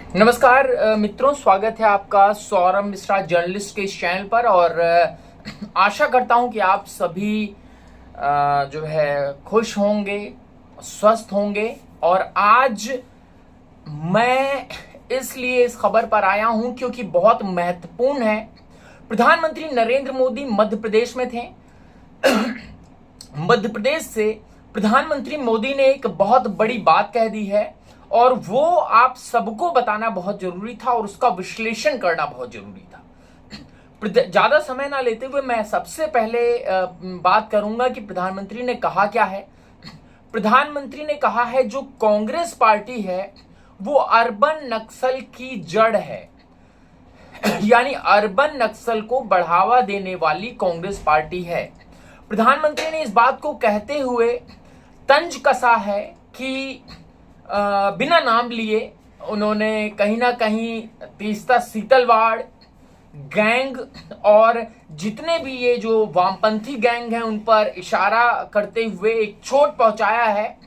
नमस्कार मित्रों, स्वागत है आपका सौरभ मिश्रा जर्नलिस्ट के इस चैनल पर। और आशा करता हूं कि आप सभी जो है खुश होंगे, स्वस्थ होंगे। और आज मैं इसलिए इस खबर पर आया हूं क्योंकि बहुत महत्वपूर्ण है। प्रधानमंत्री नरेंद्र मोदी मध्य प्रदेश में थे। मध्य प्रदेश से प्रधानमंत्री मोदी ने एक बहुत बड़ी बात कह दी है और वो आप सबको बताना बहुत जरूरी था और उसका विश्लेषण करना बहुत जरूरी था। ज्यादा समय ना लेते हुए मैं सबसे पहले बात करूंगा कि प्रधानमंत्री ने कहा क्या है। प्रधानमंत्री ने कहा है जो कांग्रेस पार्टी है वो अर्बन नक्सल की जड़ है, यानी अर्बन नक्सल को बढ़ावा देने वाली कांग्रेस पार्टी है। प्रधानमंत्री ने इस बात को कहते हुए तंज कसा है कि बिना नाम लिए उन्होंने कहीं ना कहीं तीस्ता सीतलवाड़ गैंग और जितने भी ये जो वामपंथी गैंग हैं उन पर इशारा करते हुए एक चोट पहुंचाया है।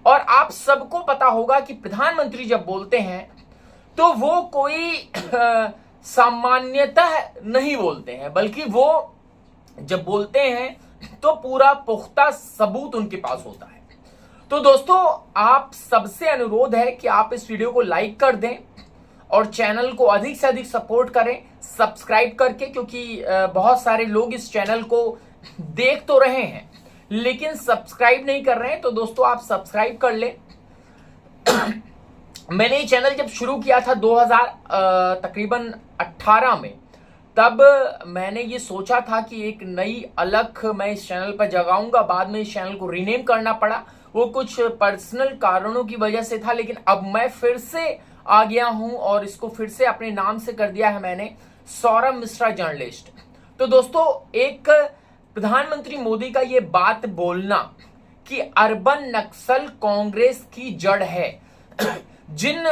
और आप सबको पता होगा कि प्रधानमंत्री जब बोलते हैं तो वो कोई सामान्यतः नहीं बोलते हैं, बल्कि वो जब बोलते हैं तो पूरा पुख्ता सबूत उनके पास होता है। तो दोस्तों, आप सबसे अनुरोध है कि आप इस वीडियो को लाइक कर दें और चैनल को अधिक से अधिक सपोर्ट करें सब्सक्राइब करके, क्योंकि बहुत सारे लोग इस चैनल को देख तो रहे हैं लेकिन सब्सक्राइब नहीं कर रहे हैं। तो दोस्तों, आप सब्सक्राइब कर लें। मैंने ये चैनल जब शुरू किया था 2000 तकरीबन 18 में, तब मैंने ये सोचा था कि एक नई अलख मैं इस चैनल पर जगाऊंगा। बाद में इस चैनल को रीनेम करना पड़ा, वो कुछ पर्सनल कारणों की वजह से था, लेकिन अब मैं फिर से आ गया हूं और इसको फिर से अपने नाम से कर दिया है मैंने, सौरभ मिश्रा जर्नलिस्ट। तो दोस्तों, एक प्रधानमंत्री मोदी का ये बात बोलना कि अर्बन नक्सल कांग्रेस की जड़ है, जिन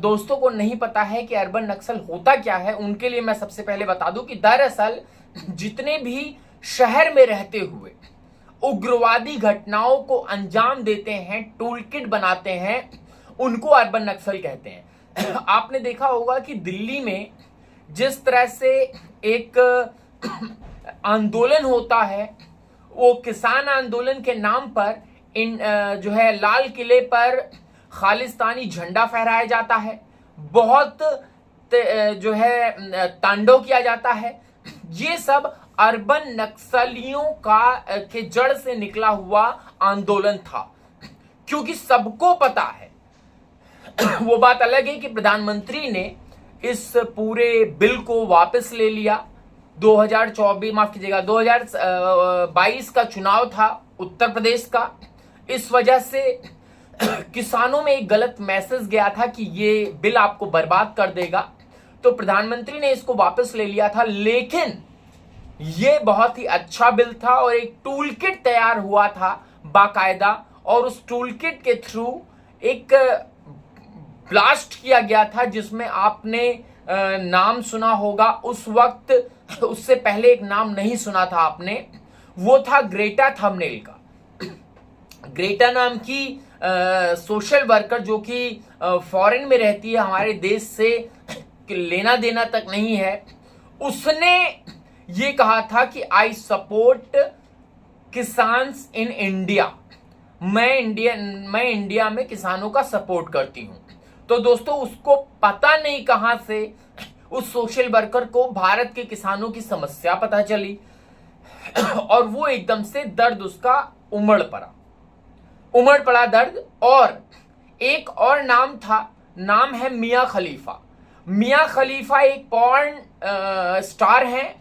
दोस्तों को नहीं पता है कि अर्बन नक्सल होता क्या है उनके लिए मैं सबसे पहले बता दूं कि दरअसल जितने भी शहर में रहते हुए उग्रवादी घटनाओं को अंजाम देते हैं, टूलकिट बनाते हैं, उनको अर्बन नक्सल कहते हैं। आपने देखा होगा कि दिल्ली में जिस तरह से एक आंदोलन होता है, वो किसान आंदोलन के नाम पर जो है लाल किले पर खालिस्तानी झंडा फहराया जाता है, बहुत जो है तांडव किया जाता है। ये सब अर्बन नक्सलियों के जड़ से निकला हुआ आंदोलन था, क्योंकि सबको पता है। वो बात अलग है कि प्रधानमंत्री ने इस पूरे बिल को वापस ले लिया। 2022 का चुनाव था उत्तर प्रदेश का, इस वजह से किसानों में एक गलत मैसेज गया था कि ये बिल आपको बर्बाद कर देगा, तो प्रधानमंत्री ने इसको वापस ले लिया था। लेकिन ये बहुत ही अच्छा बिल था और एक टूल किट तैयार हुआ था बाकायदा, और उस टूल किट के थ्रू एक ब्लास्ट किया गया था जिसमें आपने नाम सुना होगा उस वक्त, उससे पहले एक नाम नहीं सुना था आपने, वो था ग्रेटा थंबनेल का। ग्रेटा नाम की सोशल वर्कर जो कि फॉरेन में रहती है, हमारे देश से लेना देना तक नहीं है, उसने ये कहा था कि आई सपोर्ट किसान्स इन इंडिया, मैं इंडिया में किसानों का सपोर्ट करती हूं। तो दोस्तों, उसको पता नहीं कहां से उस सोशल वर्कर को भारत के किसानों की समस्या पता चली और वो एकदम से दर्द उसका उमड़ पड़ा दर्द। और एक और नाम था, नाम है मियां खलीफा। मियां खलीफा एक पॉर्न स्टार हैं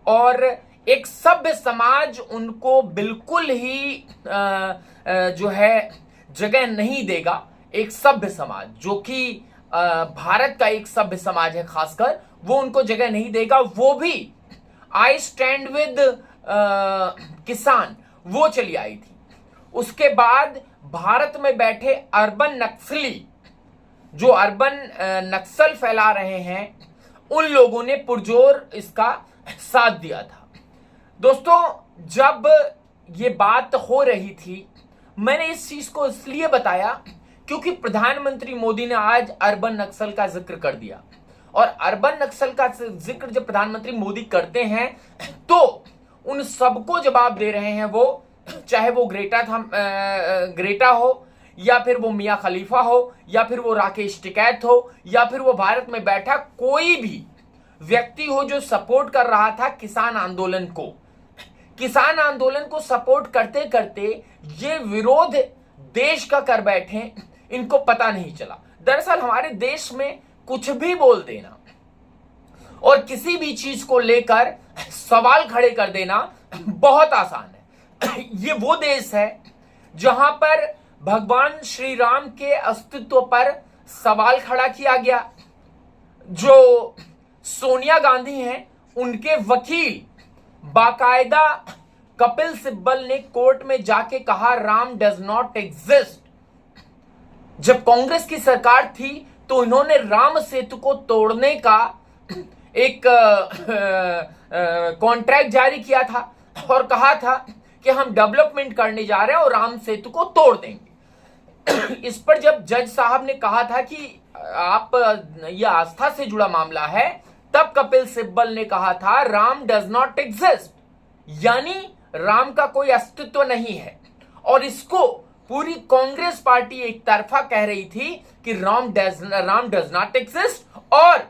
और एक सभ्य समाज उनको बिल्कुल ही जो है जगह नहीं देगा। एक सभ्य समाज जो कि भारत का एक सभ्य समाज है खासकर, वो उनको जगह नहीं देगा। वो भी आई स्टैंड विद किसान, वो चली आई थी। उसके बाद भारत में बैठे अर्बन नक्सली जो अर्बन नक्सल फैला रहे हैं, उन लोगों ने पुरजोर इसका साथ दिया था। दोस्तों, जब ये बात हो रही थी, मैंने इस चीज को इसलिए बताया क्योंकि प्रधानमंत्री मोदी ने आज अर्बन नक्सल का जिक्र कर दिया, और अर्बन नक्सल का जिक्र जब प्रधानमंत्री मोदी करते हैं तो उन सबको जवाब दे रहे हैं वो, चाहे वो ग्रेटा हो, या फिर वो मियां खलीफा हो, या फिर वो राकेश टिकैत हो, या फिर वो भारत में बैठा कोई भी व्यक्ति हो जो सपोर्ट कर रहा था किसान आंदोलन को। किसान आंदोलन को सपोर्ट करते करते ये विरोध देश का कर बैठे, इनको पता नहीं चला। दरअसल हमारे देश में कुछ भी बोल देना और किसी भी चीज को लेकर सवाल खड़े कर देना बहुत आसान है। ये वो देश है जहां पर भगवान श्री राम के अस्तित्व पर सवाल खड़ा किया गया। जो सोनिया गांधी हैं उनके वकील बाकायदा कपिल सिब्बल ने कोर्ट में जाके कहा राम डज नॉट एग्जिस्ट। जब कांग्रेस की सरकार थी तो इन्होंने राम सेतु को तोड़ने का एक कॉन्ट्रैक्ट जारी किया था और कहा था कि हम डेवलपमेंट करने जा रहे हैं और राम सेतु को तोड़ देंगे। इस पर जब जज साहब ने कहा था कि आप ये आस्था से जुड़ा मामला है, तब कपिल सिब्बल ने कहा था राम डज नॉट एग्जिस्ट, यानी राम का कोई अस्तित्व नहीं है। और इसको पूरी कांग्रेस पार्टी एक तरफा कह रही थी कि राम डज नॉट एग्जिस्ट। और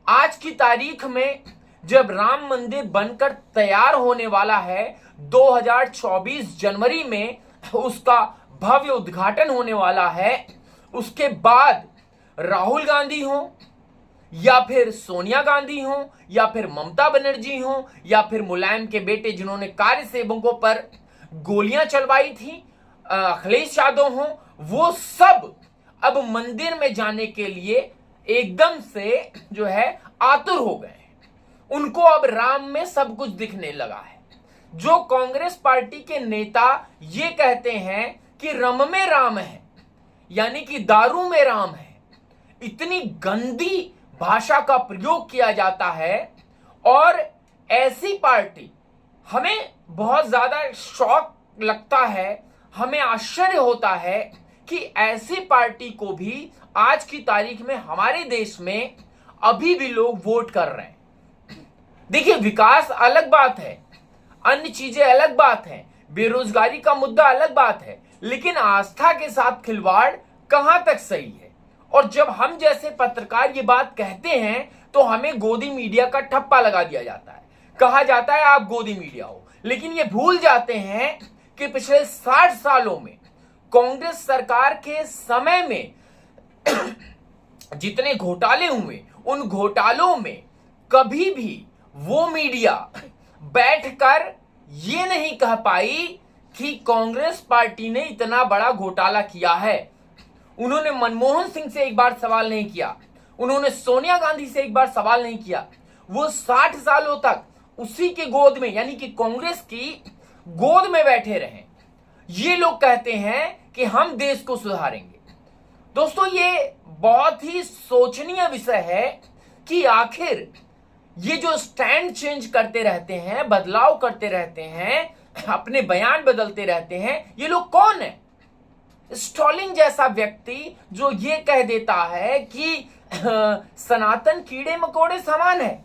आज की तारीख में जब राम मंदिर बनकर तैयार होने वाला है, 2024 जनवरी में उसका भव्य उद्घाटन होने वाला है, उसके बाद राहुल गांधी हो या फिर सोनिया गांधी हो या फिर ममता बनर्जी हो या फिर मुलायम के बेटे जिन्होंने कार्य सेवकों पर गोलियां चलवाई थी अखिलेश यादव हो, वो सब अब मंदिर में जाने के लिए एकदम से जो है आतुर हो गए हैं। उनको अब राम में सब कुछ दिखने लगा है। जो कांग्रेस पार्टी के नेता ये कहते हैं कि रम में राम है, यानी कि दारू में राम है, इतनी गंदी भाषा का प्रयोग किया जाता है। और ऐसी पार्टी, हमें बहुत ज्यादा शौक लगता है, हमें आश्चर्य होता है कि ऐसी पार्टी को भी आज की तारीख में हमारे देश में अभी भी लोग वोट कर रहे हैं। देखिए, विकास अलग बात है, अन्य चीजें अलग बात है, बेरोजगारी का मुद्दा अलग बात है, लेकिन आस्था के साथ खिलवाड़ कहां तक सही है। और जब हम जैसे पत्रकार ये बात कहते हैं तो हमें गोदी मीडिया का ठप्पा लगा दिया जाता है, कहा जाता है आप गोदी मीडिया हो। लेकिन ये भूल जाते हैं कि पिछले 60 सालों में कांग्रेस सरकार के समय में जितने घोटाले हुए, उन घोटालों में कभी भी वो मीडिया बैठकर ये नहीं कह पाई कि कांग्रेस पार्टी ने इतना बड़ा घोटाला किया है। उन्होंने मनमोहन सिंह से एक बार सवाल नहीं किया, उन्होंने सोनिया गांधी से एक बार सवाल नहीं किया। वो 60 सालों तक उसी के गोद में, यानी कि कांग्रेस की गोद में बैठे रहे। ये लोग कहते हैं कि हम देश को सुधारेंगे। दोस्तों, ये बहुत ही सोचनीय विषय है कि आखिर ये जो स्टैंड चेंज करते रहते हैं, बदलाव करते रहते हैं, अपने बयान बदलते रहते हैं, ये लोग कौन है? स्टॉलिंग जैसा व्यक्ति जो ये कह देता है कि सनातन कीड़े मकोड़े समान है,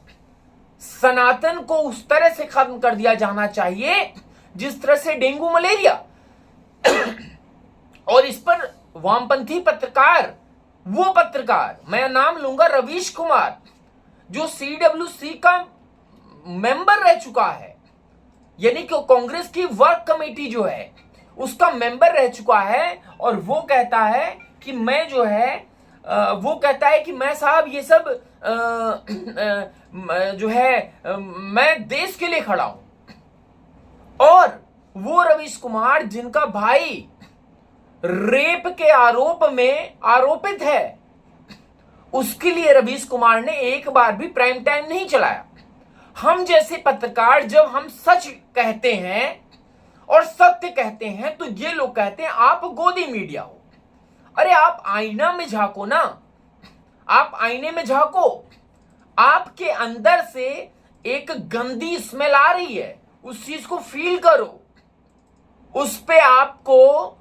सनातन को उस तरह से खत्म कर दिया जाना चाहिए जिस तरह से डेंगू मलेरिया। और इस पर वामपंथी पत्रकार, वो पत्रकार, मैं नाम लूंगा रवीश कुमार, जो CWC का मेंबर रह चुका है, यानी कि कांग्रेस की वर्क कमेटी जो है उसका मेंबर रह चुका है, और वो कहता है कि मैं जो है वो कहता है कि मैं साहब ये सब जो है मैं देश के लिए खड़ा हूं। और वो रवीश कुमार जिनका भाई रेप के आरोप में आरोपित है, उसके लिए रवीश कुमार ने एक बार भी प्राइम टाइम नहीं चलाया। हम जैसे पत्रकार जब हम सच कहते हैं और सत्य कहते हैं तो ये लोग कहते हैं आप गोदी मीडिया हो। अरे आप आईना में झांको ना, आप आईने में झांको, आपके अंदर से एक गंदी स्मेल आ रही है, उस चीज को फील करो, उस पे आपको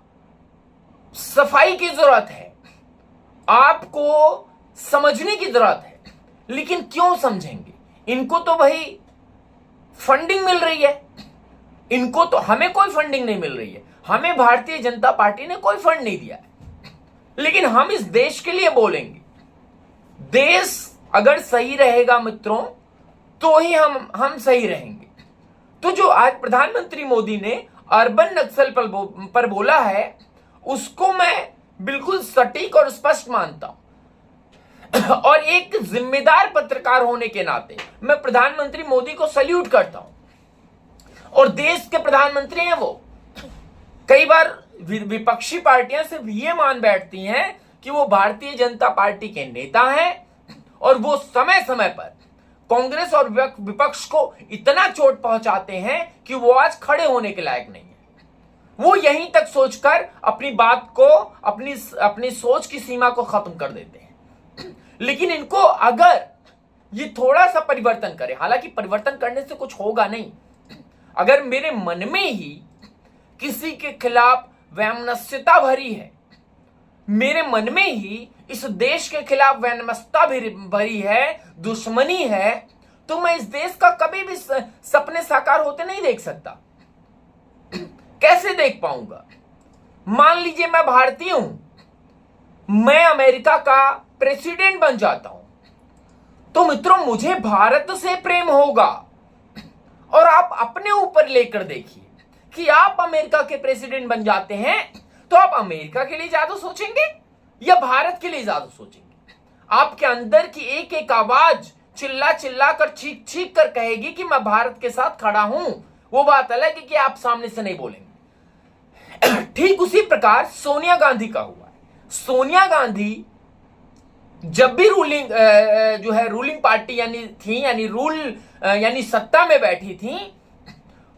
सफाई की जरूरत है, आपको समझने की जरूरत है। लेकिन क्यों समझेंगे? इनको तो भाई फंडिंग मिल रही है, इनको तो, हमें कोई फंडिंग नहीं मिल रही है, हमें भारतीय जनता पार्टी ने कोई फंड नहीं दिया है। लेकिन हम इस देश के लिए बोलेंगे। देश अगर सही रहेगा मित्रों, तो ही हम सही रहेंगे। तो जो आज प्रधानमंत्री मोदी ने अर्बन नक्सल पर बोला है, उसको मैं बिल्कुल सटीक और स्पष्ट मानता हूं। और एक जिम्मेदार पत्रकार होने के नाते मैं प्रधानमंत्री मोदी को सल्यूट करता हूं। और देश के प्रधानमंत्री हैं वो। कई बार विपक्षी पार्टियां सिर्फ ये मान बैठती हैं कि वो भारतीय जनता पार्टी के नेता हैं और वो समय समय पर कांग्रेस और विपक्ष को इतना चोट पहुंचाते हैं कि वो आज खड़े होने के लायक नहीं है। वो यहीं तक सोचकर अपनी बात को, अपनी सोच की सीमा को खत्म कर देते हैं। लेकिन इनको अगर ये थोड़ा सा परिवर्तन करे, हालांकि परिवर्तन करने से कुछ होगा नहीं, अगर मेरे मन में ही किसी के खिलाफ वैमनस्यता भरी है, मेरे मन में ही इस देश के खिलाफ वैमनस्यता भरी है, दुश्मनी है, तो मैं इस देश का कभी भी सपने साकार होते नहीं देख सकता। कैसे देख पाऊंगा? मान लीजिए मैं भारतीय हूं, मैं अमेरिका का प्रेसिडेंट बन जाता हूं, तो मित्रों मुझे भारत से प्रेम होगा। और आप अपने ऊपर लेकर देखिए कि आप अमेरिका के प्रेसिडेंट बन जाते हैं, तो आप अमेरिका के लिए ज्यादा सोचेंगे या भारत के लिए ज्यादा सोचेंगे? आपके अंदर की एक एक आवाज चिल्ला चिल्ला कर, चीख चीख कर कहेगी कि मैं भारत के साथ खड़ा हूं। वो बात अलग है कि आप सामने से नहीं बोलेंगे। ठीक उसी प्रकार सोनिया गांधी का हुआ है। सोनिया गांधी जब भी रूलिंग पार्टी यानी सत्ता में बैठी थी,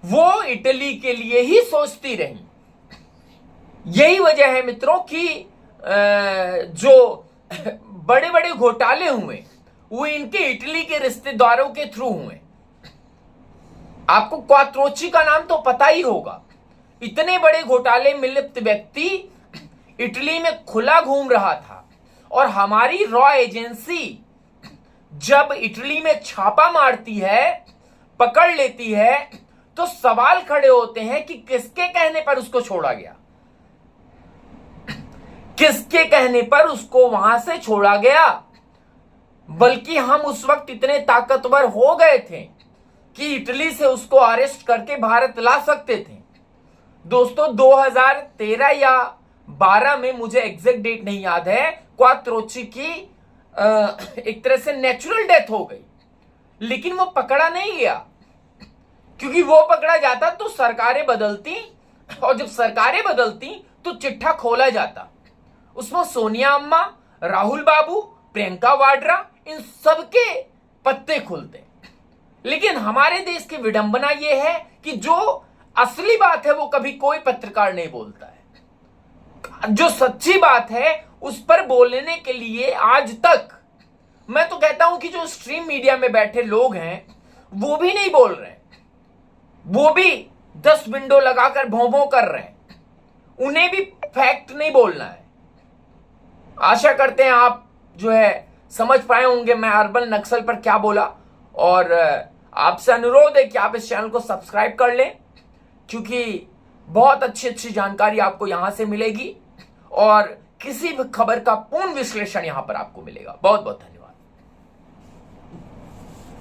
वो इटली के लिए ही सोचती रही। यही वजह है मित्रों कि जो बड़े बड़े घोटाले हुए वो इनके इटली के रिश्तेदारों के थ्रू हुए। आपको क्वात्रोची का नाम तो पता ही होगा। इतने बड़े घोटाले में लिप्त व्यक्ति इटली में खुला घूम रहा था, और हमारी रॉ एजेंसी जब इटली में छापा मारती है, पकड़ लेती है, तो सवाल खड़े होते हैं कि किसके कहने पर उसको छोड़ा गया, किसके कहने पर उसको वहां से छोड़ा गया। बल्कि हम उस वक्त इतने ताकतवर हो गए थे कि इटली से उसको अरेस्ट करके भारत ला सकते थे। दोस्तों 2013 या 12 में, मुझे एग्जैक्ट डेट नहीं याद है, क्वात्रोची की एक तरह से नेचुरल डेथ हो गई, लेकिन वो पकड़ा नहीं गया। क्योंकि वो पकड़ा जाता तो सरकारें बदलती, और जब सरकारें बदलती तो चिट्ठा खोला जाता। उसमें सोनिया अम्मा, राहुल बाबू, प्रियंका वाड्रा, इन सबके पत्ते खुलते। लेकिन हमारे देश की विडंबना यह है कि जो असली बात है वो कभी कोई पत्रकार नहीं बोलता है। जो सच्ची बात है उस पर बोलने के लिए आज तक, मैं तो कहता हूं कि जो स्ट्रीम मीडिया में बैठे लोग हैं वो भी नहीं बोल रहे हैं। वो भी 10 विंडो लगाकर भों भों कर रहे हैं। उन्हें भी फैक्ट नहीं बोलना है। आशा करते हैं आप समझ पाए होंगे मैं अर्बन नक्सल पर क्या बोला। और आपसे अनुरोध है कि आप इस चैनल को सब्सक्राइब कर लें, क्योंकि बहुत अच्छी अच्छी जानकारी आपको यहां से मिलेगी और किसी भी खबर का पूर्ण विश्लेषण यहां पर आपको मिलेगा। बहुत बहुत धन्यवाद।